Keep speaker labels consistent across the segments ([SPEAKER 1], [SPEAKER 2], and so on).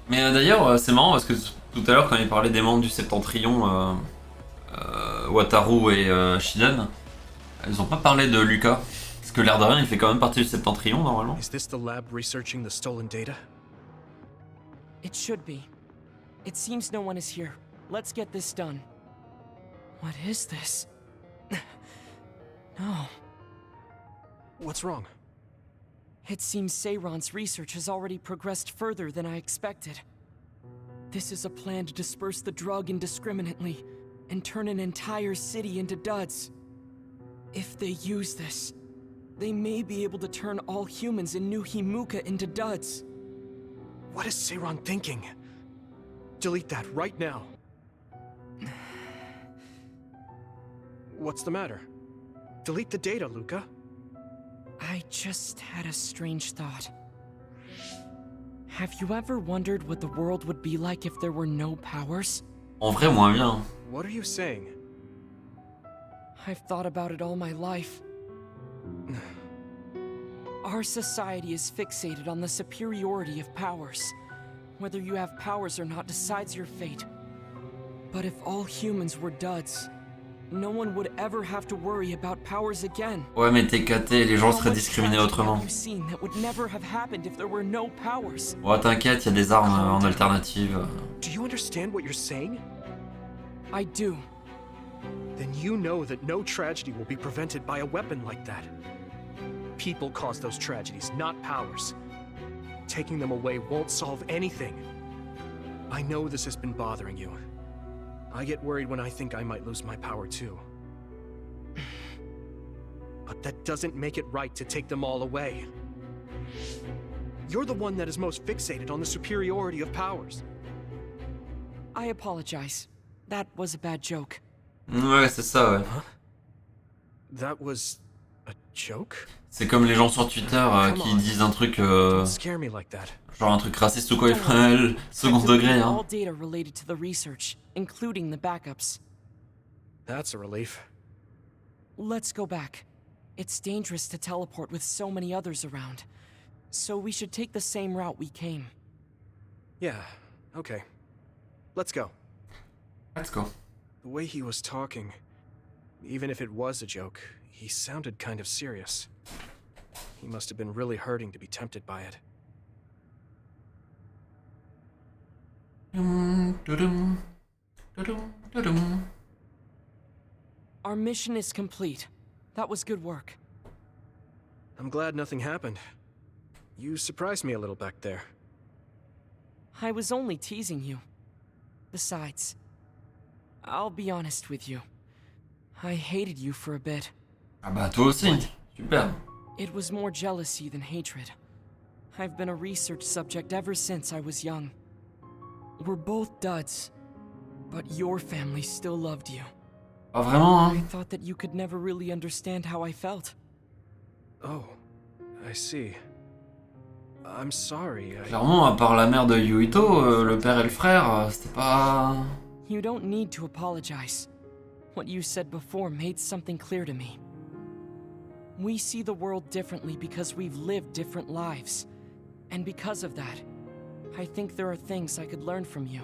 [SPEAKER 1] Mais d'ailleurs, c'est marrant parce que tout à l'heure, quand il parlait des membres du Septentrion, Wataru et Shiden, ils ont pas parlé de Lucas. Parce que l'air de rien, il fait quand même partie du Septentrion normalement.
[SPEAKER 2] Is this the lab researching the stolen data?
[SPEAKER 3] It should be. It seems no one is here. Let's get this done. What is this? No.
[SPEAKER 2] What's wrong?
[SPEAKER 3] It seems Seiron's research has already progressed further than I expected. This is a plan to disperse the drug indiscriminately and turn an entire city into duds. If they use this, they may be able to turn all humans in New Himuka into duds.
[SPEAKER 2] What is Seiron thinking? Delete that right now. What's the matter? Delete the data, Luca.
[SPEAKER 3] I just had a strange thought. Have you ever wondered what the world would be like if there were no powers?
[SPEAKER 1] En vrai, moins bien.
[SPEAKER 2] What are you saying?
[SPEAKER 3] I've thought about it all my life. Our society is fixated on the superiority of powers. Whether you have powers or not decides your fate. But if all humans were duds, no one would ever have to worry about powers again.
[SPEAKER 1] Ouais, mais t'es caté, les gens seraient discriminés autrement.
[SPEAKER 3] Have you seen that would never have happened if there were no powers?
[SPEAKER 1] Ouais, t'inquiète, y a des armes en alternative.
[SPEAKER 2] Do you understand what you're saying?
[SPEAKER 3] I do.
[SPEAKER 2] Then you know that no tragedy will be prevented by a weapon like that. People cause those tragedies, not powers. Taking them away won't solve anything. I know this has been bothering you. I get worried when I think I might lose my power too. But that doesn't make it right to take them all away. You're the one that is most fixated on the superiority of powers.
[SPEAKER 3] I apologize. That was a bad joke.
[SPEAKER 1] Ouais, c'est ça, ouais.
[SPEAKER 2] Huh? That was a joke?
[SPEAKER 1] C'est comme les gens sur Twitter qui disent un truc,
[SPEAKER 2] Don't scare me like that.
[SPEAKER 1] genre un truc raciste ou quoi, second degré, hein.
[SPEAKER 3] All data related to the research, including the backups.
[SPEAKER 2] That's a relief.
[SPEAKER 3] Let's go back. It's dangerous to teleport with so many others around. So we should take the same route we came.
[SPEAKER 2] Yeah, okay. Let's go.
[SPEAKER 1] Let's go.
[SPEAKER 2] The way he was talking, even if it was a joke, he sounded kind of serious. He must have been really hurting to be tempted by it.
[SPEAKER 3] Our mission is complete. That was good work.
[SPEAKER 2] I'm glad nothing happened. You surprised me a little back there.
[SPEAKER 3] I was only teasing you. Besides, I'll be honest with you. I hated you for a bit.
[SPEAKER 1] Ah bah toi aussi, super.
[SPEAKER 3] It was more jealousy than hatred. I've been a research subject ever since I was young. We're both duds, but your family still loved you.
[SPEAKER 1] Ah vraiment,
[SPEAKER 3] I
[SPEAKER 1] hein.
[SPEAKER 3] thought that you could never really understand how I felt.
[SPEAKER 2] Oh, I see. I'm sorry.
[SPEAKER 1] Clairement, à part la mère de Yuito, le père et le frère, c'était pas...
[SPEAKER 3] You don't need to apologize. What you said before made something clear to me. We see the world differently because we've lived different lives. And because of that, I think there are things I could learn from you.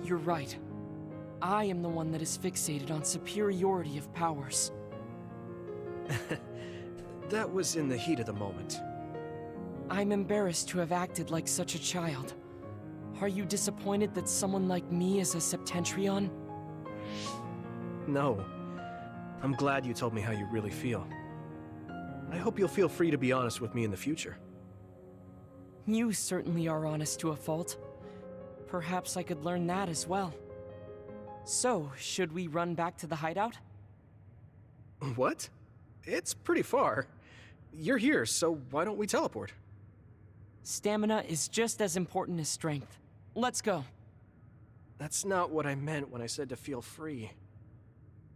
[SPEAKER 3] You're right. I am the one that is fixated on superiority of powers.
[SPEAKER 2] That was in the heat of the moment.
[SPEAKER 3] I'm embarrassed to have acted like such a child. Are you disappointed that someone like me is a Septentrion?
[SPEAKER 2] No. I'm glad you told me how you really feel. I hope you'll feel free to be honest with me in the future.
[SPEAKER 3] You certainly are honest to a fault. Perhaps I could learn that as well. So, should we run back to the hideout?
[SPEAKER 2] What? It's pretty far. You're here, so why don't we teleport?
[SPEAKER 3] Stamina is just as important as strength. Let's go.
[SPEAKER 2] That's not what I meant when I said to feel free.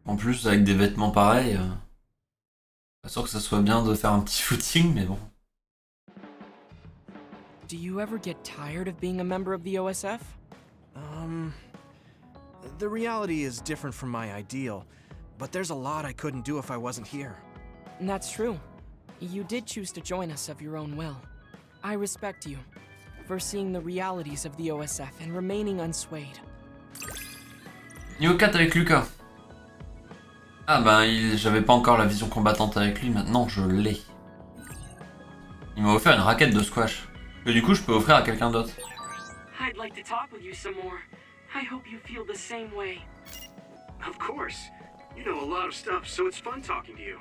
[SPEAKER 1] En plus, avec des vêtements pareils, pas sûr que ce soit bien de faire un petit footing, mais bon.
[SPEAKER 3] Do you ever get tired of being a member of the OSF?
[SPEAKER 2] The reality is different from my ideal, but there's a lot I couldn't do if I wasn't here.
[SPEAKER 3] That's true. You did choose to join us of your own will. I respect you. for seeing the realities of the OSF and remaining unswayed.
[SPEAKER 1] Niveau 4 avec Lucas. Ah bah j'avais pas encore la vision combattante avec lui, maintenant je l'ai. Il m'a offert une raquette de squash. Que du coup je peux offrir à quelqu'un d'autre.
[SPEAKER 3] I'd like to talk with you some more. I hope you feel the same way.
[SPEAKER 2] Of course. You know a lot of stuff, so it's fun talking to you.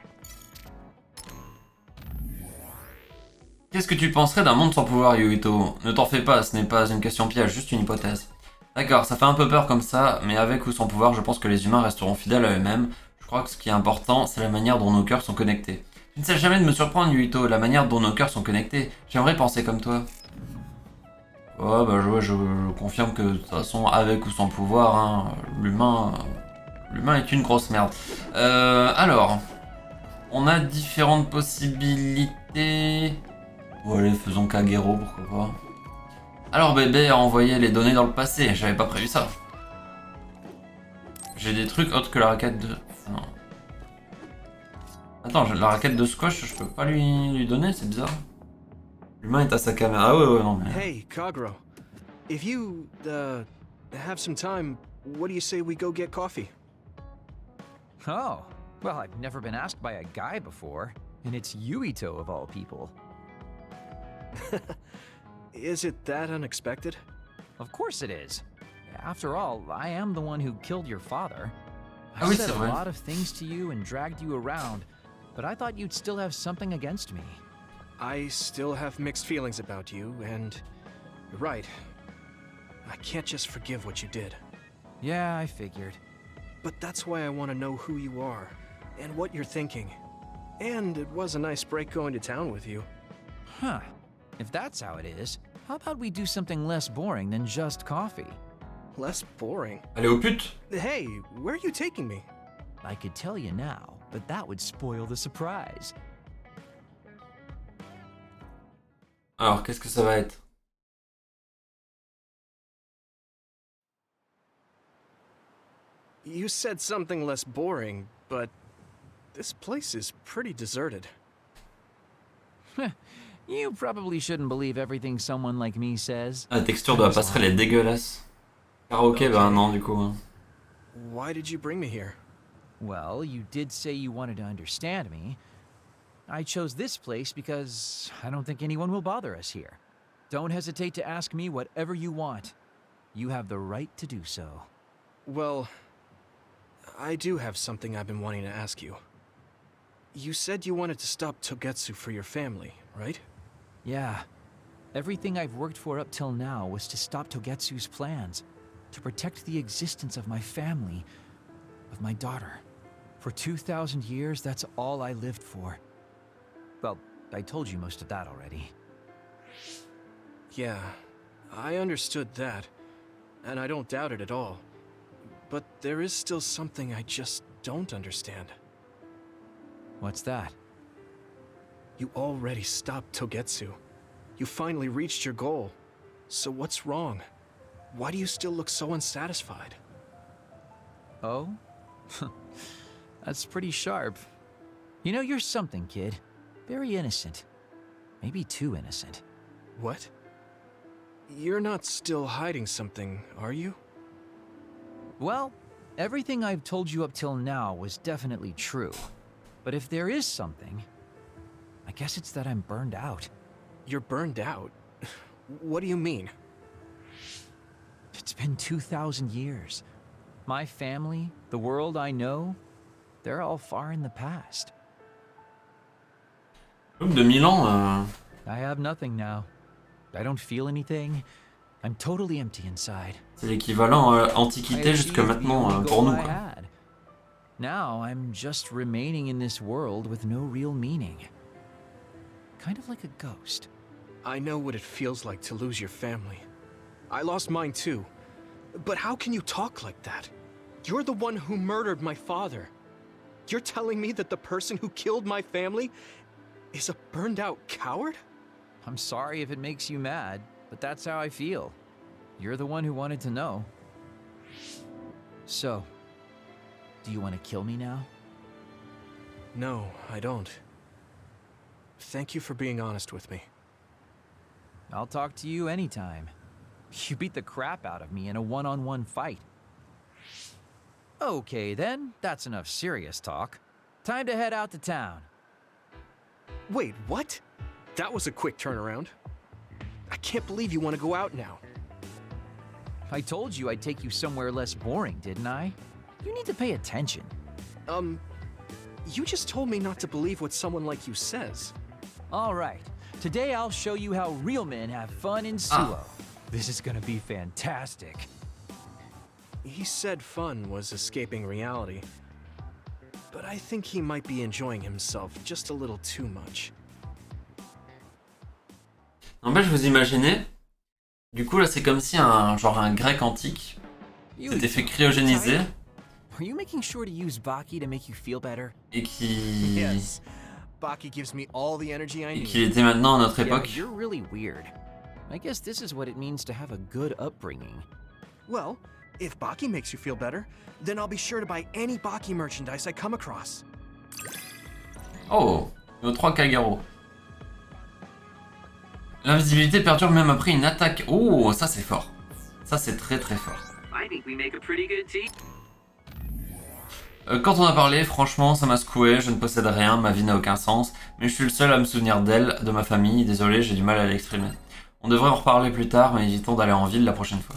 [SPEAKER 1] Qu'est-ce que tu penserais d'un monde sans pouvoir, Yuito? Ne t'en fais pas, ce n'est pas une question piège, juste une hypothèse. D'accord, ça fait un peu peur comme ça, mais avec ou sans pouvoir, je pense que les humains resteront fidèles à eux-mêmes. Je crois que ce qui est important, c'est la manière dont nos cœurs sont connectés. Tu ne sais jamais de me surprendre, Yuito, la manière dont nos cœurs sont connectés. J'aimerais penser comme toi. Oh, bah je confirme que de toute façon, avec ou sans pouvoir, hein, l'humain est une grosse merde. Alors, on a différentes possibilités. Bon allez, faisons Kagero, pourquoi pas. Alors bébé a envoyé les données dans le passé, j'avais pas prévu ça. J'ai des trucs autres que la raquette de... Non. Attends, la raquette de squash, je peux pas lui donner, c'est bizarre. L'humain est à sa caméra. Ah ouais, non mais...
[SPEAKER 2] Hey, Kagero. If you, have some time, what do you say we go get coffee?
[SPEAKER 4] Oh, well, I've never been asked by a guy before, and it's Yuito of all people.
[SPEAKER 2] Is it that unexpected?
[SPEAKER 4] Of course it is. After all, I am the one who killed your father.
[SPEAKER 1] Ah
[SPEAKER 4] I
[SPEAKER 1] oui,
[SPEAKER 4] said
[SPEAKER 1] c'est
[SPEAKER 4] a
[SPEAKER 1] vrai.
[SPEAKER 4] lot of things to you and dragged you around, but I thought you'd still have something against me.
[SPEAKER 2] I still have mixed feelings about you, and you're right. I can't just forgive what you did.
[SPEAKER 4] Yeah, I figured.
[SPEAKER 2] But that's why I want to know who you are, and what you're thinking. And it was a nice break going to town with you.
[SPEAKER 4] Huh. If that's how it is, how about we do something less boring than just coffee?
[SPEAKER 2] Less boring.
[SPEAKER 1] Allez aux putes.
[SPEAKER 2] Hey, where are you taking me?
[SPEAKER 4] I could tell you now, but that would spoil the surprise.
[SPEAKER 1] Alors, qu'est-ce que ça va être?
[SPEAKER 2] You said something less boring, but this place is pretty deserted.
[SPEAKER 4] You probably shouldn't believe everything someone like me says.
[SPEAKER 1] La texture de la passerelle est dégueulasse. Karaoké, bah non du coup. Hein.
[SPEAKER 2] Why did you bring me here?
[SPEAKER 4] Well, you did say you wanted to understand me. I chose this place because I don't think anyone will bother us here. Don't hesitate to ask me whatever you want. You have the right to do so.
[SPEAKER 2] Well, I do have something I've been wanting to ask you. You said you wanted to stop Togetsu for your family, right?
[SPEAKER 4] Yeah. Everything I've worked for up till now was to stop Togetsu's plans, to protect the existence of my family, of my daughter. For 2,000 years, that's all I lived for. Well, I told you most of that already.
[SPEAKER 2] Yeah, I understood that, and I don't doubt it at all. But there is still something I just don't understand.
[SPEAKER 4] What's that?
[SPEAKER 2] You already stopped Togetsu. You finally reached your goal. So what's wrong? Why do you still look so unsatisfied?
[SPEAKER 4] Oh? That's pretty sharp. You know, you're something, kid. Very innocent. Maybe too innocent.
[SPEAKER 2] What? You're not still hiding something, are you?
[SPEAKER 4] Well, everything I've told you up till now was definitely true. But if there is something, I guess it's that I'm burned out.
[SPEAKER 2] You're burned out? What do you mean?
[SPEAKER 4] It's been 2,000 years. My family, the world I know, they're all far in the past.
[SPEAKER 1] Club de Milan,
[SPEAKER 4] I have nothing now. I don't feel anything. I'm totally empty inside.
[SPEAKER 1] c'est l'équivalent
[SPEAKER 4] I
[SPEAKER 1] Antiquité jusque
[SPEAKER 4] achieved the
[SPEAKER 1] maintenant
[SPEAKER 4] only
[SPEAKER 1] pour
[SPEAKER 4] goal
[SPEAKER 1] nous.
[SPEAKER 4] I
[SPEAKER 1] Quoi.
[SPEAKER 4] had. Now I'm just remaining in this world with no real meaning. Kind of like a ghost.
[SPEAKER 2] I know what it feels like to lose your family. I lost mine too. But how can you talk like that? You're the one who murdered my father. You're telling me that the person who killed my family is a burned out coward?
[SPEAKER 4] I'm sorry if it makes you mad, but that's how I feel. You're the one who wanted to know. So, do you want to kill me now?
[SPEAKER 2] No, I don't. Thank you for being honest with me.
[SPEAKER 4] I'll talk to you anytime. You beat the crap out of me in a one-on-one fight. Okay then, that's enough serious talk. Time to head out to town.
[SPEAKER 2] Wait, what? That was a quick turnaround. I can't believe you want to go out now.
[SPEAKER 4] I told you I'd take you somewhere less boring, didn't I? You need to pay attention.
[SPEAKER 2] You just told me not to believe what someone like you says.
[SPEAKER 4] Alright, today I'll show you how real men have fun in Suo. This is gonna be fantastic.
[SPEAKER 2] He said fun was escaping reality. But I think he might be enjoying himself just a little too much.
[SPEAKER 1] N'empêche, vous imaginez? Du coup, là, c'est comme si un grec antique s'était fait cryogéniser
[SPEAKER 4] Are you making sure to use Baki to make you feel better?
[SPEAKER 1] et qui
[SPEAKER 2] Yes. Baki gives me all the energy I
[SPEAKER 1] et
[SPEAKER 2] need.
[SPEAKER 1] qu'il était maintenant à notre
[SPEAKER 4] Yeah,
[SPEAKER 1] époque.
[SPEAKER 4] you're really weird. I guess this is what it means to have a good upbringing.
[SPEAKER 2] Well, if Baki makes you feel better, then I'll be sure to buy any Baki merchandise I come across.
[SPEAKER 1] Oh, nos 3 Kagero. L'invisibilité perturbe même après une attaque. Oh, ça c'est fort. Ça c'est très très fort. Quand on a parlé, franchement, ça m'a secoué, je ne possède rien, ma vie n'a aucun sens, mais je suis le seul à me souvenir d'elle, de ma famille, désolé, j'ai du mal à l'exprimer. On devrait en reparler plus tard, mais évitons d'aller en ville la prochaine fois.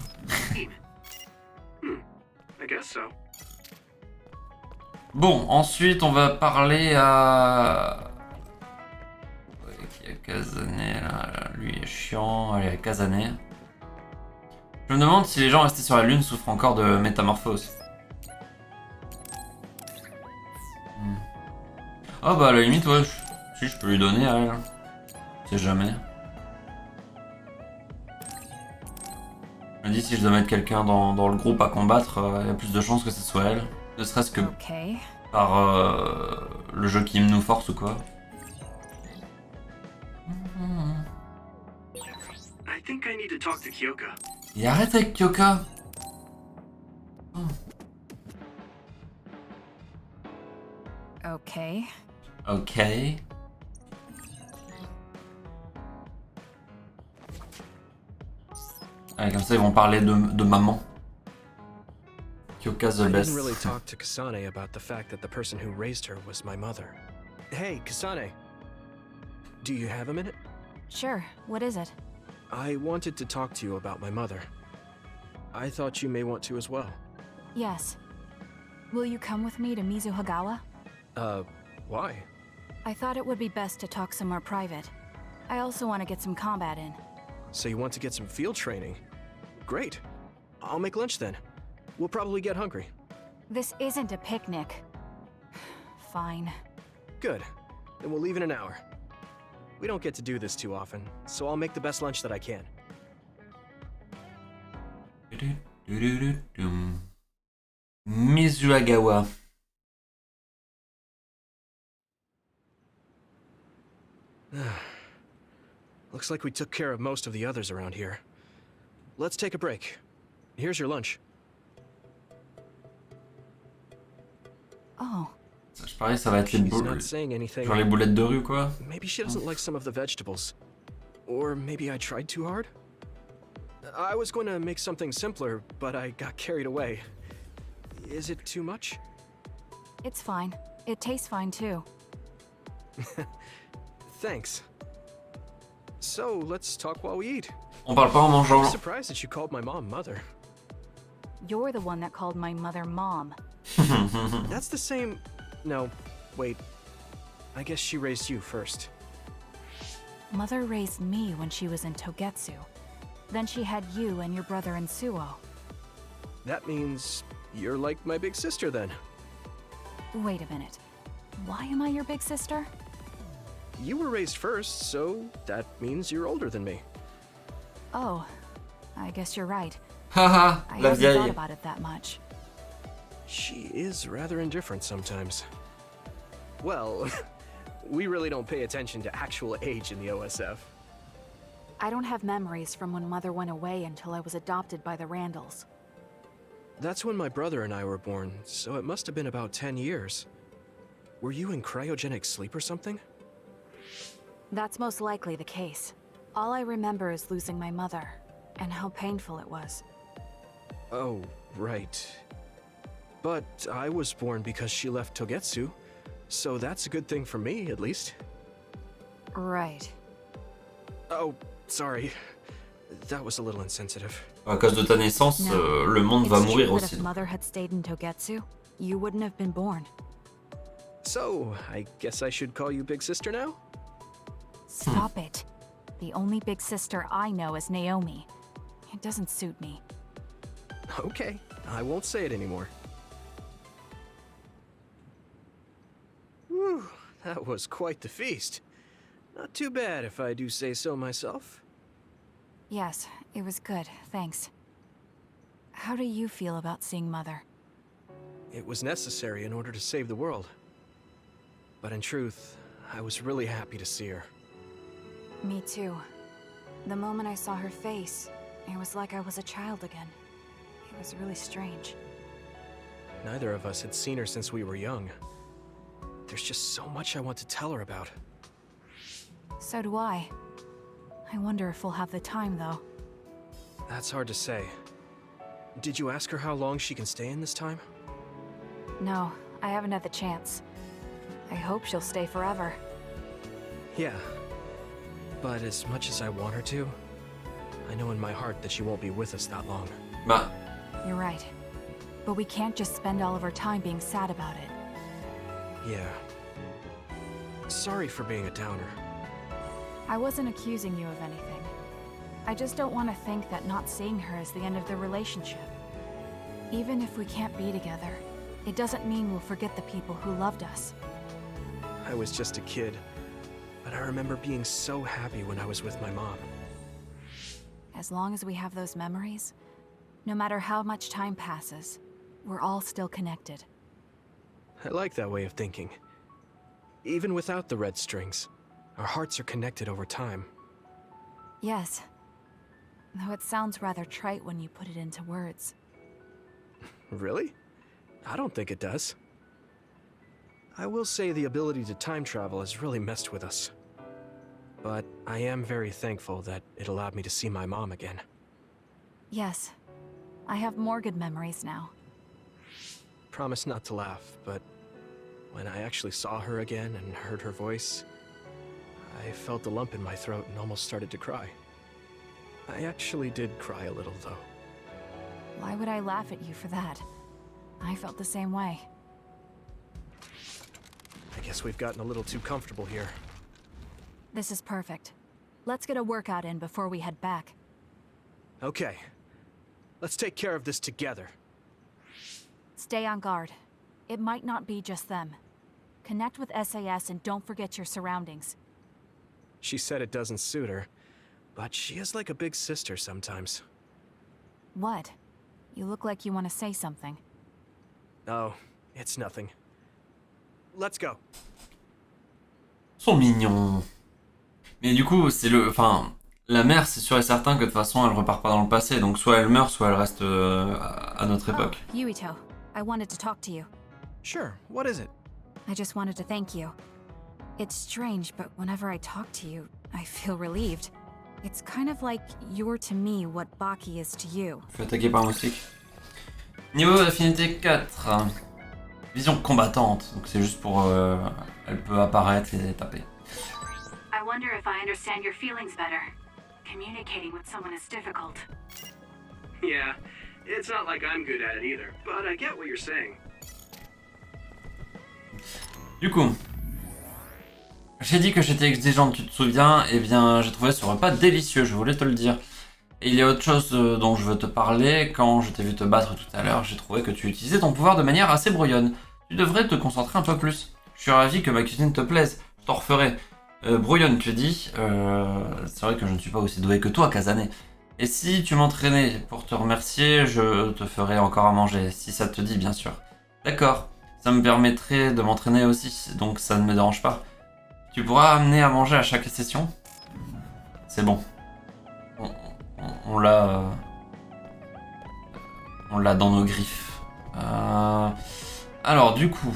[SPEAKER 1] Bon, ensuite on va parler à... Qui a Kazané là, lui est chiant, allez, Kazané. Je me demande si les gens restés sur la lune souffrent encore de métamorphose. Oh bah à la limite ouais, si je peux lui donner à elle. Je sais jamais. Je me dis si je dois mettre quelqu'un dans le groupe à combattre, il y a plus de chances que ce soit elle. Ne serait-ce que par le jeu qui nous force ou quoi.
[SPEAKER 2] I think I need to talk to Kyoka.
[SPEAKER 1] Et arrête avec Kyoka. Oh.
[SPEAKER 5] Okay.
[SPEAKER 1] Ok. Allez, comme ça ils vont parler de maman. Kyoka's the
[SPEAKER 2] I
[SPEAKER 1] best.
[SPEAKER 2] didn't really talk to Kasane about the fact that the person who raised her was my mother. Hey, Kasane. Do you have a minute?
[SPEAKER 5] Sure. What is it?
[SPEAKER 2] I wanted to talk to you about my mother. I thought you may want to as well.
[SPEAKER 5] Yes. Will you come with me to Mizuhagawa?
[SPEAKER 2] Why?
[SPEAKER 5] I thought it would be best to talk somewhere private. I also want to get some combat in.
[SPEAKER 2] So you want to get some field training? Great. I'll make lunch then. We'll probably get hungry.
[SPEAKER 5] This isn't a picnic. Fine.
[SPEAKER 2] Good. Then we'll leave in an hour. We don't get to do this too often, so I'll make the best lunch that I can.
[SPEAKER 1] Mizuhagawa.
[SPEAKER 2] Looks like we took care of most of the others around here. Let's take a break. Here's your lunch.
[SPEAKER 5] Oh.
[SPEAKER 1] Je parie ça va être les
[SPEAKER 2] She's
[SPEAKER 1] boules.
[SPEAKER 2] not saying anything.
[SPEAKER 1] Genre les boulettes de rue quoi.
[SPEAKER 2] Maybe she doesn't like some of the vegetables. Or maybe I tried too hard? I was going to make something simpler, but I got carried away. Is it too much?
[SPEAKER 5] It's fine. It tastes fine too.
[SPEAKER 2] Thanks. So, let's talk while we eat.
[SPEAKER 1] On parle pas en
[SPEAKER 2] I'm
[SPEAKER 1] mangeant.
[SPEAKER 2] surprised that you called my mom mother.
[SPEAKER 5] You're the one that called my mother Mom.
[SPEAKER 2] That's the same... No, wait. I guess she raised you first.
[SPEAKER 5] Mother raised me when she was in Togetsu. Then she had you and your brother in Suo.
[SPEAKER 2] That means you're like my big sister then.
[SPEAKER 5] Wait a minute. Why am I your big sister?
[SPEAKER 2] You were raised first, so that means you're older than me.
[SPEAKER 5] Oh, I guess you're right.
[SPEAKER 1] Haha,
[SPEAKER 5] I
[SPEAKER 1] la
[SPEAKER 5] hadn't thought
[SPEAKER 1] vieille.
[SPEAKER 5] about it that much.
[SPEAKER 2] She is rather indifferent sometimes. Well, we really don't pay attention to actual age in the OSF.
[SPEAKER 5] I don't have memories from when Mother went away until I was adopted by the Randalls.
[SPEAKER 2] That's when my brother and I were born, so it must have been about 10 years. Were you in cryogenic sleep or something?
[SPEAKER 5] That's most likely the case. All I remember is losing my mother, and how painful it was.
[SPEAKER 2] Oh, right. But I was born because she left Togetsu, so that's a good thing for me, at least.
[SPEAKER 5] Right.
[SPEAKER 2] Oh, sorry. That was a little insensitive.
[SPEAKER 1] À cause de ta naissance,
[SPEAKER 5] No.
[SPEAKER 1] le monde va
[SPEAKER 5] It's
[SPEAKER 1] mourir
[SPEAKER 5] true that
[SPEAKER 1] aussi.
[SPEAKER 5] if Mother had stayed in Togetsu, you wouldn't have been born.
[SPEAKER 2] So, I guess I should call you Big Sister now?
[SPEAKER 5] Stop it. The only big sister I know is Naomi. It doesn't suit me.
[SPEAKER 2] Okay, I won't say it anymore. Whew, that was quite the feast. Not too bad if I do say so myself.
[SPEAKER 5] Yes, it was good, thanks. How do you feel about seeing Mother?
[SPEAKER 2] It was necessary in order to save the world. But in truth, I was really happy to see her.
[SPEAKER 5] Me too. The moment I saw her face, it was like I was a child again. It was really strange.
[SPEAKER 2] Neither of us had seen her since we were young. There's just so much I want to tell her about.
[SPEAKER 5] So do I. I wonder if we'll have the time, though.
[SPEAKER 2] That's hard to say. Did you ask her how long she can stay in this time?
[SPEAKER 5] No, I haven't had the chance. I hope she'll stay forever.
[SPEAKER 2] Yeah. But as much as I want her to, I know in my heart that she won't be with us that long.
[SPEAKER 1] Bah,
[SPEAKER 5] You're right. But we can't just spend all of our time being sad about it.
[SPEAKER 2] Yeah. Sorry for being a downer.
[SPEAKER 5] I wasn't accusing you of anything. I just don't want to think that not seeing her is the end of the relationship. Even if we can't be together, it doesn't mean we'll forget the people who loved us.
[SPEAKER 2] I was just a kid, but I remember being so happy when I was with my mom.
[SPEAKER 5] As long as we have those memories, no matter how much time passes, we're all still connected.
[SPEAKER 2] I like that way of thinking. Even without the red strings, our hearts are connected over time.
[SPEAKER 5] Yes. Though it sounds rather trite when you put it into words.
[SPEAKER 2] Really? I don't think it does. I will say the ability to time travel has really messed with us. But I am very thankful that it allowed me to see my mom again.
[SPEAKER 5] Yes. I have more good memories now.
[SPEAKER 2] Promise not to laugh, but when I actually saw her again and heard her voice, I felt a lump in my throat and almost started to cry. I actually did cry a little, though.
[SPEAKER 5] Why would I laugh at you for that? I felt the same way.
[SPEAKER 2] I guess we've gotten a little too comfortable here.
[SPEAKER 5] This is perfect. Let's get a workout in before we head back.
[SPEAKER 2] Okay. Let's take care of this together.
[SPEAKER 5] Stay on guard. It might not be just them. Connect with SAS and don't forget your surroundings.
[SPEAKER 2] She said it doesn't suit her, but she is like a big sister sometimes.
[SPEAKER 5] What? You look like you want to say something.
[SPEAKER 2] Oh, it's nothing. Let's go.
[SPEAKER 1] ils sont mignons. Mais du coup, c'est le... Enfin, la mère, c'est sûr et certain que de toute façon, elle repart pas dans le passé. Donc soit elle meurt, soit elle reste à notre époque.
[SPEAKER 5] Oh, Yuito, I wanted to talk to you.
[SPEAKER 2] Sure, what is it?
[SPEAKER 5] I just wanted to thank you. It's strange, but whenever I talk to you, I feel relieved. It's kind of like you're to me what Baki is to you.
[SPEAKER 1] Je suis attaqué par un moustique. Niveau d'affinité 4. Vision combattante. Donc c'est juste pour... elle peut apparaître et taper.
[SPEAKER 5] I wonder if I understand your feelings better. Communicating with someone is difficult.
[SPEAKER 2] Yeah, it's not like I'm good at it either, but I get what you're saying.
[SPEAKER 1] Du coup, j'ai dit que j'étais exigeante, tu te souviens? Eh bien, j'ai trouvé ce repas délicieux, je voulais te le dire. Et il y a autre chose dont je veux te parler. Quand je t'ai vu te battre tout à l'heure, j'ai trouvé que tu utilisais ton pouvoir de manière assez brouillonne. Tu devrais te concentrer un peu plus. Je suis ravi que ma cuisine te plaise, je t'en referai. Brouillonne, tu dis. C'est vrai que je ne suis pas aussi doué que toi, Kazane. Et si tu m'entraînais pour te remercier, je te ferai encore à manger, si ça te dit, bien sûr. D'accord, ça me permettrait de m'entraîner aussi, donc ça ne me dérange pas. Tu pourras amener à manger à chaque session? C'est bon. On l'a... on l'a dans nos griffes. Alors, du coup...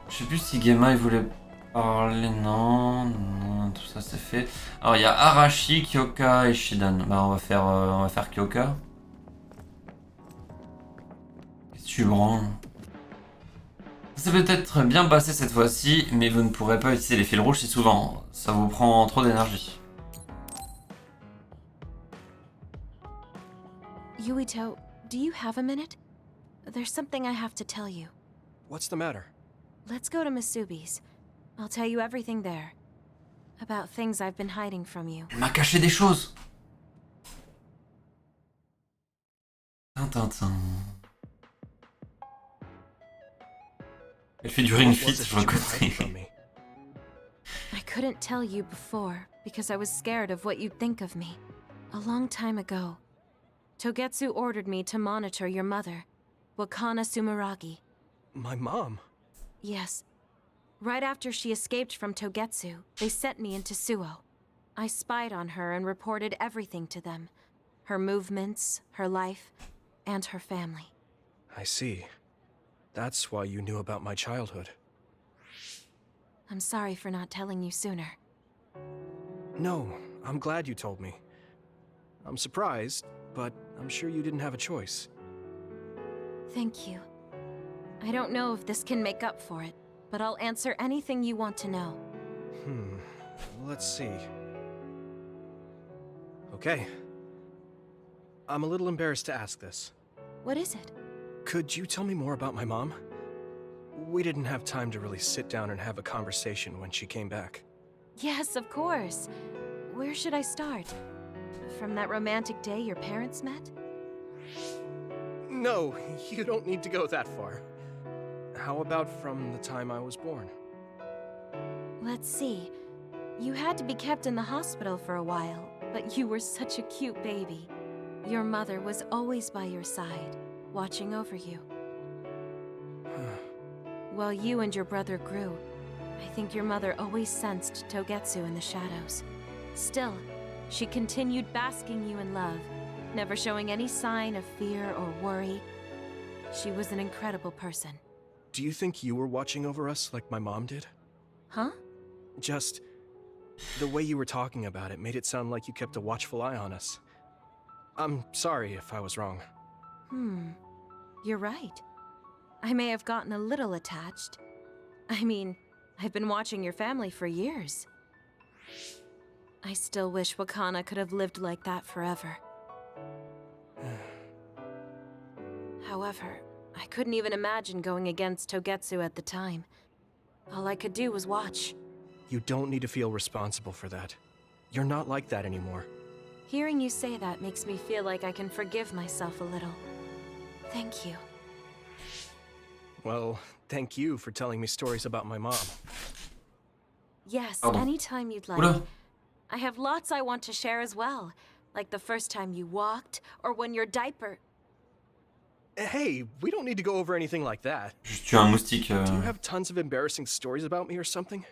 [SPEAKER 1] Je sais plus si Gemma, il voulait Parler, non, non, tout ça c'est fait. Alors il y a Arashi, Kyoka et Shidan. Bah on va faire Kyoka. Qu'est-ce que tu branles? Ça peut être bien passé cette fois-ci, mais vous ne pourrez pas utiliser les fils rouges si souvent. Ça vous prend trop d'énergie.
[SPEAKER 6] Yuito, do you have a minute? There's something I have to tell you.
[SPEAKER 2] What's the matter?
[SPEAKER 6] Let's go to Masubi's. I'll tell you everything there. About things I've been hiding from you.
[SPEAKER 1] Elle m'a caché des choses. Tintin. Elle fait du ring
[SPEAKER 2] What
[SPEAKER 1] fit,
[SPEAKER 2] was it
[SPEAKER 1] je
[SPEAKER 2] that you were hiding
[SPEAKER 1] reconnais.
[SPEAKER 2] from me?
[SPEAKER 6] I couldn't tell you before because I was scared of what you'd think of me. A long time ago, Togetsu ordered me to monitor your mother, Wakana Sumeragi.
[SPEAKER 2] My mom?
[SPEAKER 6] Yes. Right after she escaped from Togetsu, they sent me into Suo. I spied on her and reported everything to them. Her movements, her life, and her family.
[SPEAKER 2] I see. That's why you knew about my childhood.
[SPEAKER 6] I'm sorry for not telling you sooner.
[SPEAKER 2] No, I'm glad you told me. I'm surprised, but I'm sure you didn't have a choice.
[SPEAKER 6] Thank you. I don't know if this can make up for it, but I'll answer anything you want to know.
[SPEAKER 2] Let's see. Okay. I'm a little embarrassed to ask this.
[SPEAKER 6] What is it?
[SPEAKER 2] Could you tell me more about my mom? We didn't have time to really sit down and have a conversation when she came back.
[SPEAKER 6] Yes, of course. Where should I start? From that romantic day your parents met?
[SPEAKER 2] No, you don't need to go that far. How about from the time I was born?
[SPEAKER 6] Let's see. You had to be kept in the hospital for a while, but you were such a cute baby. Your mother was always by your side, watching over you. While you and your brother grew, I think your mother always sensed Togetsu in the shadows. Still, she continued basking you in love, never showing any sign of fear or worry. She was an incredible person.
[SPEAKER 2] Do you think you were watching over us like my mom did?
[SPEAKER 6] Huh?
[SPEAKER 2] Just... the way you were talking about it made it sound like you kept a watchful eye on us. I'm sorry if I was wrong.
[SPEAKER 6] You're right. I may have gotten a little attached. I mean, I've been watching your family for years. I still wish Wakana could have lived like that forever. However, I couldn't even imagine going against Togetsu at the time. All I could do was watch.
[SPEAKER 2] You don't need to feel responsible for that. You're not like that anymore.
[SPEAKER 6] Hearing you say that makes me feel like I can forgive myself a little. Thank you.
[SPEAKER 2] Well, thank you for telling me stories about my mom.
[SPEAKER 6] Yes,
[SPEAKER 1] Pardon.
[SPEAKER 6] anytime you'd like.
[SPEAKER 1] Oula.
[SPEAKER 6] I have lots I want to share as well. Like the first time you walked, or when your diaper...
[SPEAKER 2] Hey, we don't need to go over anything like that.
[SPEAKER 1] Juste tuer un moustique.
[SPEAKER 2] Do you have tons of embarrassing stories about me or something?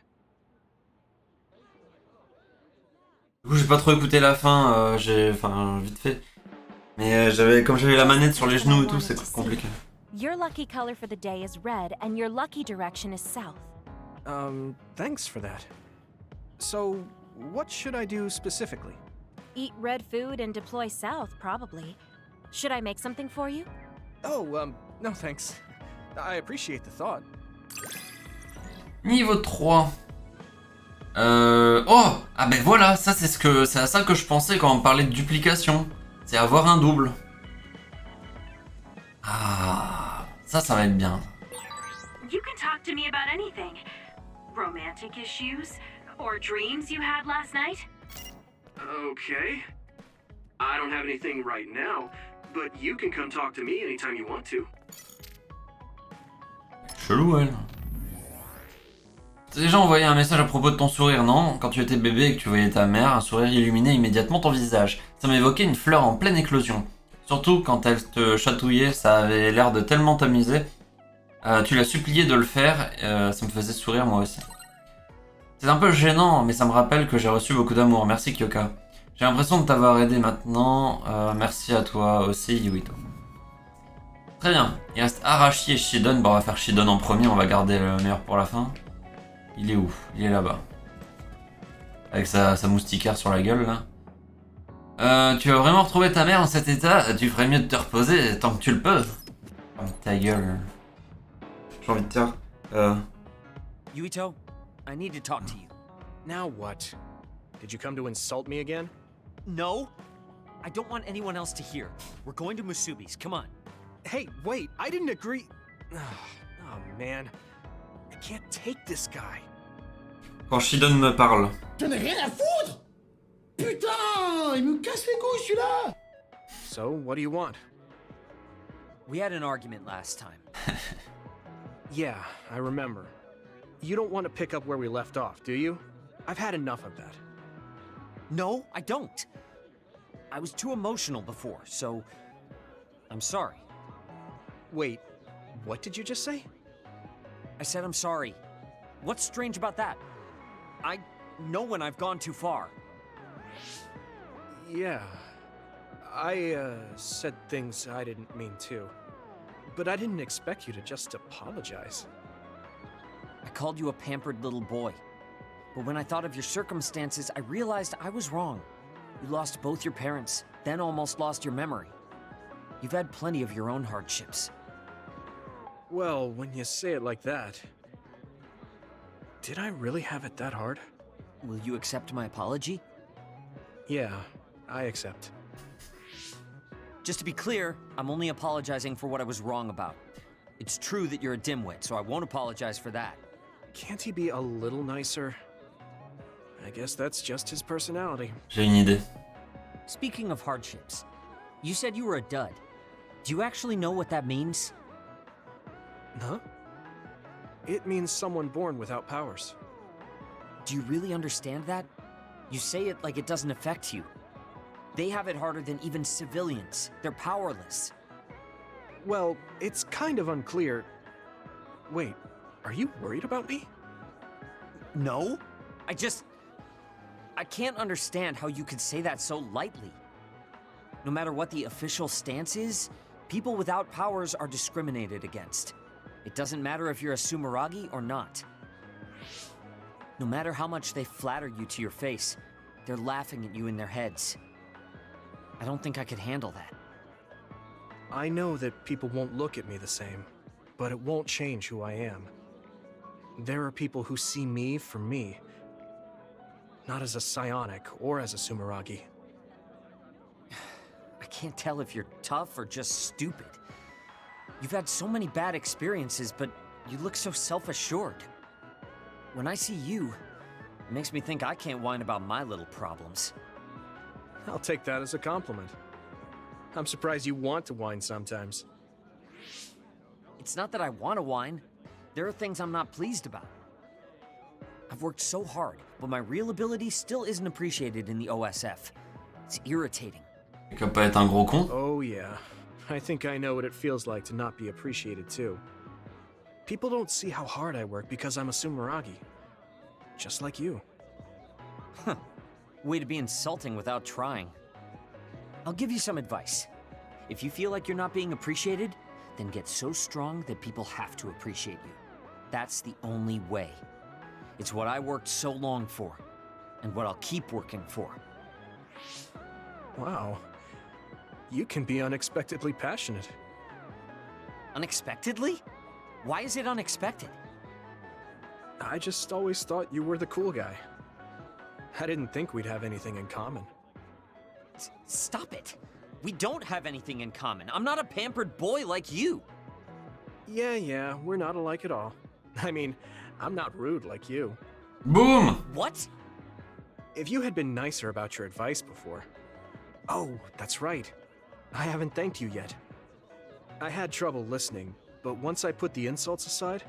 [SPEAKER 1] Du coup, j'ai pas trop écouté la fin, enfin, vite fait. Mais comme j'avais la manette sur les genoux et tout, c'est compliqué.
[SPEAKER 6] Your lucky color for the day is red, and your lucky direction is south.
[SPEAKER 2] Thanks for that. So, what should I do specifically?
[SPEAKER 6] Eat red food and deploy south, probably. Should I make something for you?
[SPEAKER 2] Oh, no thanks. I appreciate the thought.
[SPEAKER 1] Niveau 3. Oh! Ah ben voilà, ça c'est à ça que je pensais quand on parlait de duplication. C'est avoir un double. Ah, ça va être bien.
[SPEAKER 7] You can talk to me about anything. Romantic issues, or dreams you had last night.
[SPEAKER 2] Okay. I don't have anything right now, but you can come talk to me anytime you want to.
[SPEAKER 1] Chelou, elle. T'as déjà envoyé un message à propos de ton sourire, non? Quand tu étais bébé et que tu voyais ta mère, un sourire illuminait immédiatement ton visage. Ça m'évoquait une fleur en pleine éclosion. Surtout quand elle te chatouillait, ça avait l'air de tellement t'amuser. Tu l'as supplié de le faire, ça me faisait sourire moi aussi. C'est un peu gênant, mais ça me rappelle que j'ai reçu beaucoup d'amour. Merci Kyoka. J'ai l'impression de t'avoir aidé maintenant. Merci à toi aussi, Yuito. Très bien. Il reste Arashi et Shidon. Bon, on va faire Shidon en premier, on va garder le meilleur pour la fin. Il est où? Il est là-bas. Avec sa moustiquaire sur la gueule, là. Tu vas vraiment retrouver ta mère en cet état? Tu ferais mieux de te reposer tant que tu le peux. Oh, ta gueule. J'ai envie de dire...
[SPEAKER 8] Yuito, I need to talk to you.
[SPEAKER 2] Now what? Did you come to insult me again?
[SPEAKER 8] No? I don't want anyone else to hear. We're going to Musubi's, come on.
[SPEAKER 2] Hey, wait, I didn't agree. Oh man, I can't take this guy.
[SPEAKER 1] Quand Shidon me parle.
[SPEAKER 9] J'en ai rien à foutre! Putain! Il me casse les couilles celui-là!
[SPEAKER 2] So, what do you want?
[SPEAKER 8] We had an argument last time.
[SPEAKER 2] Yeah, I remember. You don't want to pick up where we left off, do you? I've had enough of that.
[SPEAKER 8] No, I don't. I was too emotional before, so... I'm sorry.
[SPEAKER 2] Wait, what did you just say?
[SPEAKER 8] I said I'm sorry. What's strange about that? I know when I've gone too far.
[SPEAKER 2] Yeah. I, said things I didn't mean to. But I didn't expect you to just apologize.
[SPEAKER 8] I called you a pampered little boy. But when I thought of your circumstances, I realized I was wrong. You lost both your parents, then almost lost your memory. You've had plenty of your own hardships.
[SPEAKER 2] Well, when you say it like that... Did I really have it that hard?
[SPEAKER 8] Will you accept my apology?
[SPEAKER 2] Yeah, I accept.
[SPEAKER 8] Just to be clear, I'm only apologizing for what I was wrong about. It's true that you're a dimwit, so I won't apologize for that.
[SPEAKER 2] Can't he be a little nicer? I guess that's just his personality.
[SPEAKER 1] J'ai une idée.
[SPEAKER 8] Speaking of hardships, you said you were a dud. Do you actually know what that means?
[SPEAKER 2] Huh? It means someone born without powers.
[SPEAKER 8] Do you really understand that? You say it like it doesn't affect you. They have it harder than even civilians. They're powerless.
[SPEAKER 2] Well, it's kind of unclear. Wait, are you worried about me?
[SPEAKER 8] No? I can't understand how you could say that so lightly. No matter what the official stance is, people without powers are discriminated against. It doesn't matter if you're a Sumeragi or not. No matter how much they flatter you to your face, they're laughing at you in their heads. I don't think I could handle that.
[SPEAKER 2] I know that people won't look at me the same, but it won't change who I am. There are people who see me for me, not as a psionic or as a Sumeragi.
[SPEAKER 8] I can't tell if you're tough or just stupid. You've had so many bad experiences, but you look so self-assured. When I see you, it makes me think I can't whine about my little problems.
[SPEAKER 2] I'll take that as a compliment. I'm surprised you want to whine sometimes.
[SPEAKER 8] It's not that I want to whine. There are things I'm not pleased about. I've worked so hard, but my real ability still isn't appreciated in the OSF. It's irritating.
[SPEAKER 1] Tu vas pas être un gros con?
[SPEAKER 2] Oh yeah, I think I know what it feels like to not be appreciated too. People don't see how hard I work because I'm a Sumeragi. Just like you.
[SPEAKER 8] Huh. Way to be insulting without trying. I'll give you some advice. If you feel like you're not being appreciated, then get so strong that people have to appreciate you. That's the only way. It's what I worked so long for, and what I'll keep working for.
[SPEAKER 2] Wow. You can be unexpectedly passionate.
[SPEAKER 8] Unexpectedly? Why is it unexpected?
[SPEAKER 2] I just always thought you were the cool guy. I didn't think we'd have anything in common.
[SPEAKER 8] Stop it! We don't have anything in common. I'm not a pampered boy like you.
[SPEAKER 2] Yeah, we're not alike at all. I mean, I'm not rude like you.
[SPEAKER 1] Boom!
[SPEAKER 8] What?
[SPEAKER 2] If you had been nicer about your advice before... Oh, that's right. I haven't thanked you yet. I had trouble listening, but once I put the insults aside,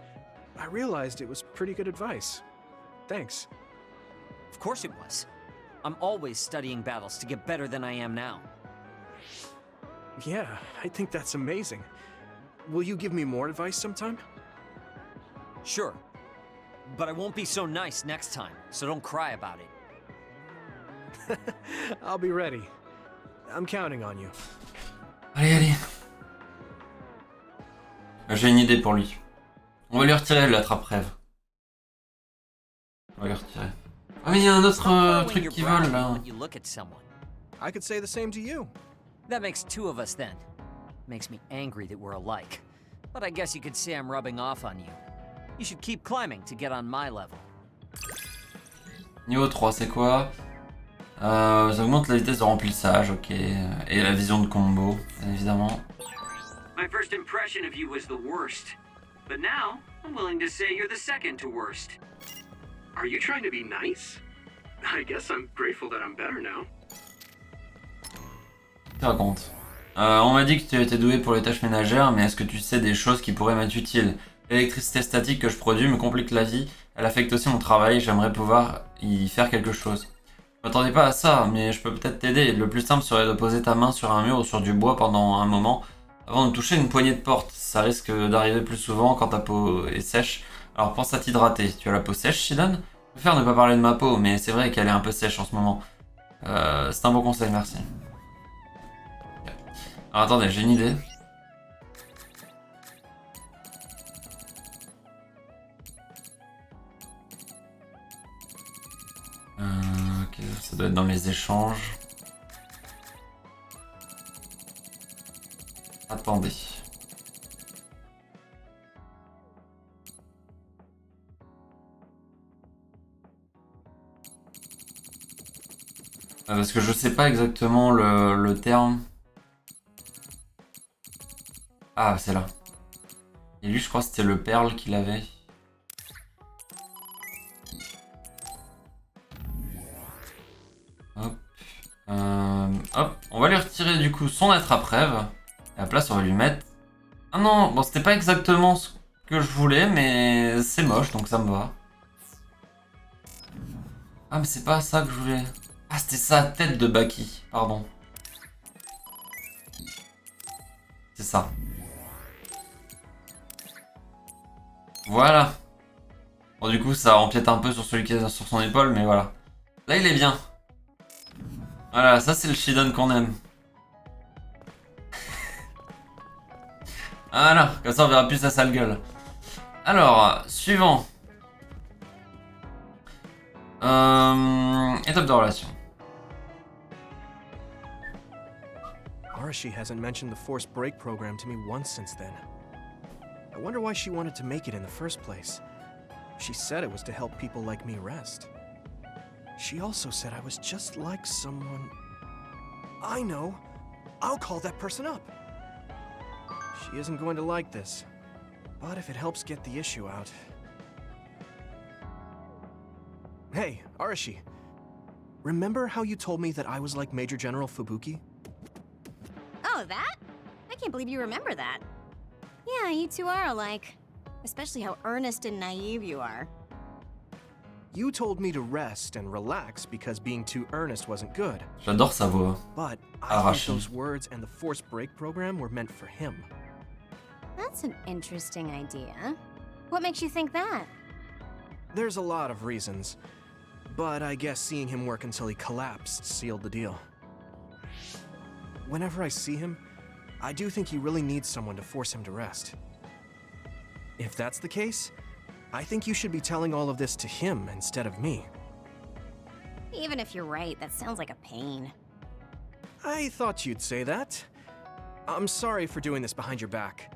[SPEAKER 2] I realized it was pretty good advice. Thanks.
[SPEAKER 8] Of course it was. I'm always studying battles to get better than I am now.
[SPEAKER 2] Yeah, I think that's amazing. Will you give me more advice sometime?
[SPEAKER 8] Sure. But I won't be so nice next time, so don't cry about it.
[SPEAKER 2] I'll be ready. I'm counting on you.
[SPEAKER 1] Allez. J'ai une idée pour lui. On va lui retirer le l'attrape-rêve. On va les retirer. Ah mais il y a un autre truc qui vole là.
[SPEAKER 8] You look at someone.
[SPEAKER 2] I could say the same to you.
[SPEAKER 8] That makes two of us then. Makes me angry that we're alike. But I guess you could say I'm rubbing off on you. You should keep climbing to get on my level.
[SPEAKER 1] Niveau 3, c'est quoi? Ça augmente la vitesse de remplissage, ok. Et la vision de combo, bien évidemment.
[SPEAKER 10] My first impression of you was the worst. But now, I'm willing to say you're the second to worst.
[SPEAKER 2] Are you trying to be nice? I guess I'm grateful that I'm better now.
[SPEAKER 1] Tu racontes. On m'a dit que tu étais doué pour les tâches ménagères, mais est-ce que tu sais des choses qui pourraient m'être utiles? L'électricité statique que je produis me complique la vie, elle affecte aussi mon travail, j'aimerais pouvoir y faire quelque chose. Je m'attendais pas à ça, mais je peux peut-être t'aider. Le plus simple serait de poser ta main sur un mur ou sur du bois pendant un moment, avant de toucher une poignée de porte. Ça risque d'arriver plus souvent quand ta peau est sèche, alors pense à t'hydrater. Tu as la peau sèche, Shidan? Je préfère ne pas parler de ma peau, mais c'est vrai qu'elle est un peu sèche en ce moment. C'est un bon conseil, merci. Alors attendez, j'ai une idée. Ok, ça doit être dans les échanges. Attendez. Parce que je sais pas exactement le terme. Ah, c'est là. Et lui, je crois que c'était le perle qu'il avait. Hop. Hop. On va lui retirer du coup son attrape-rêve. Et à la place, on va lui mettre... Ah non, bon, c'était pas exactement ce que je voulais, mais c'est moche, donc ça me va. Ah, mais c'est pas ça que je voulais. Ah, c'était sa tête de Baki, pardon. C'est ça. Voilà. Bon, du coup, ça empiète un peu sur celui qui est sur son épaule, mais voilà. Là, il est bien. Voilà, ça, c'est le Shidan qu'on aime. Voilà, comme ça, on verra plus sa sale gueule. Alors, suivant. Étape de relation.
[SPEAKER 2] Arashi hasn't mentioned the forced break program to me once since then. I wonder why she wanted to make it in the first place. She said it was to help people like me rest. She also said I was just like someone... I know! I'll call that person up! She isn't going to like this, but if it helps get the issue out... Hey, Arashi. Remember how you told me that I was like Major General Fubuki?
[SPEAKER 11] Oh, that? I can't believe you remember that. Yeah, you two are alike. Especially how earnest and naive you are.
[SPEAKER 2] You told me to rest and relax because being too earnest wasn't good.
[SPEAKER 1] J'adore sa voix.
[SPEAKER 2] But I think those words and the forced break program were meant for him.
[SPEAKER 11] That's an interesting idea. What makes you think that?
[SPEAKER 2] There's a lot of reasons, but I guess seeing him work until he collapsed sealed the deal. Whenever I see him, I do think he really needs someone to force him to rest. If that's the case, I think you should be telling all of this to him instead of me.
[SPEAKER 11] Even if you're right, that sounds like a pain.
[SPEAKER 2] I thought you'd say that. I'm sorry for doing this behind your back.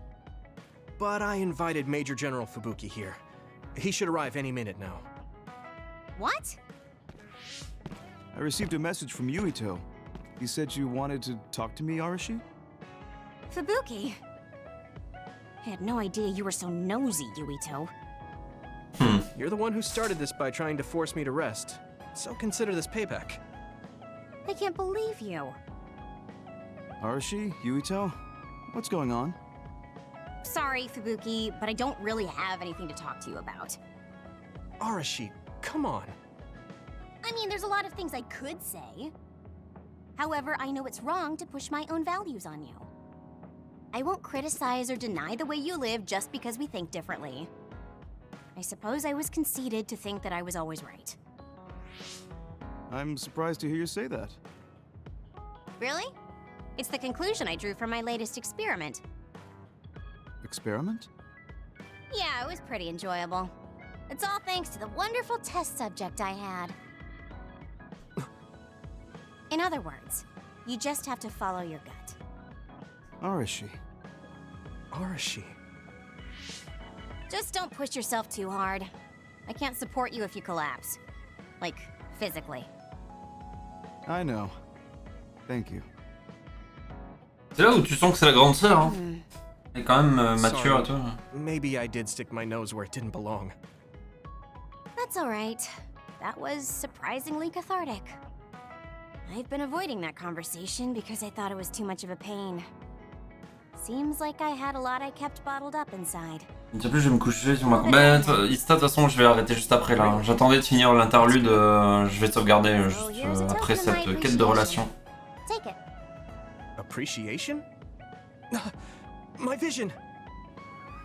[SPEAKER 2] But I invited Major General Fubuki here. He should arrive any minute now.
[SPEAKER 11] What?
[SPEAKER 12] I received a message from Yuito. He said you wanted to talk to me, Arashi?
[SPEAKER 11] Fubuki? I had no idea you were so nosy, Yuito.
[SPEAKER 2] You're the one who started this by trying to force me to rest, so consider this payback.
[SPEAKER 11] I can't believe you.
[SPEAKER 12] Arashi, Yuito, what's going on?
[SPEAKER 11] Sorry, Fubuki, but I don't really have anything to talk to you about.
[SPEAKER 2] Arashi, come on.
[SPEAKER 11] I mean, there's a lot of things I could say. However, I know it's wrong to push my own values on you. I won't criticize or deny the way you live just because we think differently. I suppose I was conceited to think that I was always right.
[SPEAKER 12] I'm surprised to hear you say that.
[SPEAKER 11] Really? It's the conclusion I drew from my latest experiment.
[SPEAKER 12] Experiment?
[SPEAKER 11] Yeah, it was pretty enjoyable. It's all thanks to the wonderful test subject I had. In other words, you just have to follow your gut.
[SPEAKER 12] Arashi.
[SPEAKER 2] Arashi.
[SPEAKER 11] Just don't push yourself too hard. I can't support you if you collapse. Like, physically.
[SPEAKER 12] I know. Thank you.
[SPEAKER 1] C'est là où tu sens que c'est la grande sœur, hein. Elle est quand même mature et tout.
[SPEAKER 2] Maybe I did stick my nose where it didn't belong.
[SPEAKER 11] That's alright. That was surprisingly cathartic. I've been avoiding that conversation because I thought it was too much of a pain. Seems like I had a lot I kept bottled up inside.
[SPEAKER 1] En plus, je vais me coucher sur ma... Bah, Ista, de toute façon, je vais arrêter juste après, là. J'attendais de finir l'interlude, je vais sauvegarder juste après cette quête de relation.
[SPEAKER 11] Take it.
[SPEAKER 2] Appreciation? My vision!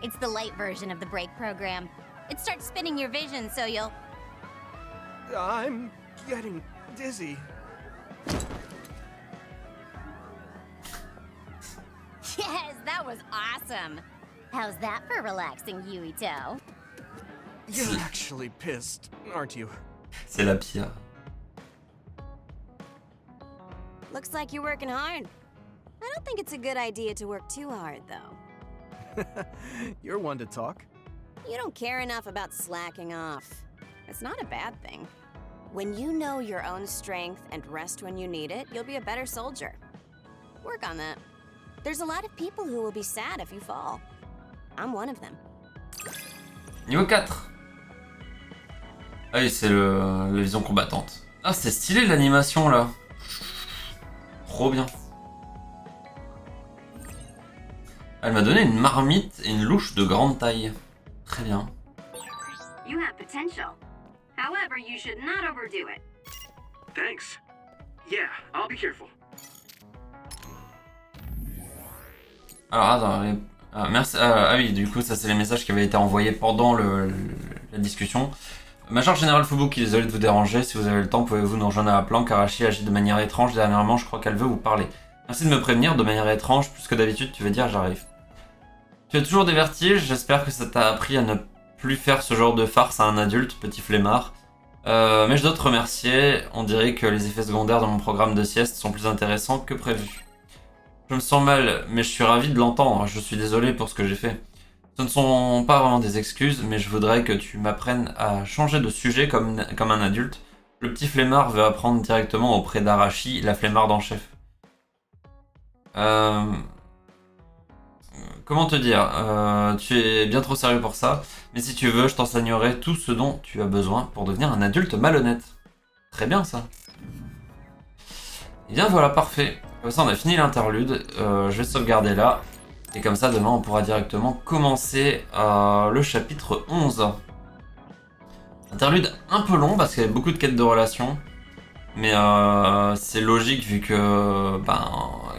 [SPEAKER 11] It's the light version of the break program. It starts spinning your vision, so you'll...
[SPEAKER 2] I'm getting dizzy.
[SPEAKER 11] Yes, that was awesome! How's that for relaxing, Yuito?
[SPEAKER 2] You're actually pissed, aren't you?
[SPEAKER 1] C'est la pire.
[SPEAKER 11] Looks like you're working hard. I don't think it's a good idea to work too hard, though.
[SPEAKER 2] You're one to talk.
[SPEAKER 11] You don't care enough about slacking off. It's not a bad thing. When you know your own strength and rest when you need it, you'll be a better soldier. Work on that. There's a lot of people who will be sad if you fall. I'm one of them.
[SPEAKER 1] Niveau 4. Ah oui, c'est la vision combattante. Ah, c'est stylé l'animation là. Trop bien. Elle m'a donné une marmite et une louche de grande taille. Très bien.
[SPEAKER 7] You have potential. However, you should not overdo it.
[SPEAKER 10] Thanks. Yeah, I'll be careful.
[SPEAKER 1] Alors attends, merci. Ah oui, du coup, ça c'est les messages qui avaient été envoyés pendant la discussion. Major Général Fubuki, désolé de vous déranger. Si vous avez le temps, pouvez-vous nous rejoindre à la planque. Arashi agit de manière étrange dernièrement, je crois qu'elle veut vous parler. Merci de me prévenir, de manière étrange, plus que d'habitude, tu veux dire j'arrive. Tu as toujours des vertiges, j'espère que ça t'a appris à ne plus faire ce genre de farce à un adulte, petit flemmard. Mais je dois te remercier, on dirait que les effets secondaires de mon programme de sieste sont plus intéressants que prévu. Je me sens mal, mais je suis ravi de l'entendre, je suis désolé pour ce que j'ai fait. Ce ne sont pas vraiment des excuses, mais je voudrais que tu m'apprennes à changer de sujet comme un adulte. Le petit flemmard veut apprendre directement auprès d'Arashi, la flemmarde en chef. Comment te dire, tu es bien trop sérieux pour ça, mais si tu veux, je t'enseignerai tout ce dont tu as besoin pour devenir un adulte malhonnête. Très bien ça. Et bien voilà, parfait. Comme ça on a fini l'interlude, je vais sauvegarder là. Et comme ça demain on pourra directement commencer le chapitre 11. Interlude un peu long parce qu'il y a beaucoup de quêtes de relations. Mais c'est logique vu que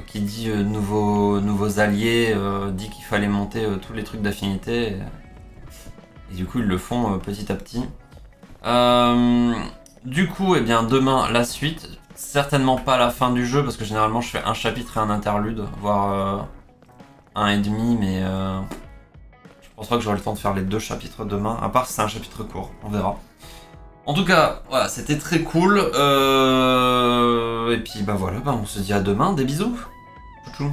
[SPEAKER 1] qui dit nouveaux alliés dit qu'il fallait monter tous les trucs d'affinité. Et du coup ils le font petit à petit. Du coup, eh bien demain la suite. Certainement pas la fin du jeu parce que généralement je fais un chapitre et un interlude, voire un et demi, mais je pense pas que j'aurai le temps de faire les 2 chapitres demain, à part si c'est un chapitre court, on verra. En tout cas, voilà, c'était très cool. Et puis bah voilà, on se dit à demain, des bisous. Chouchou.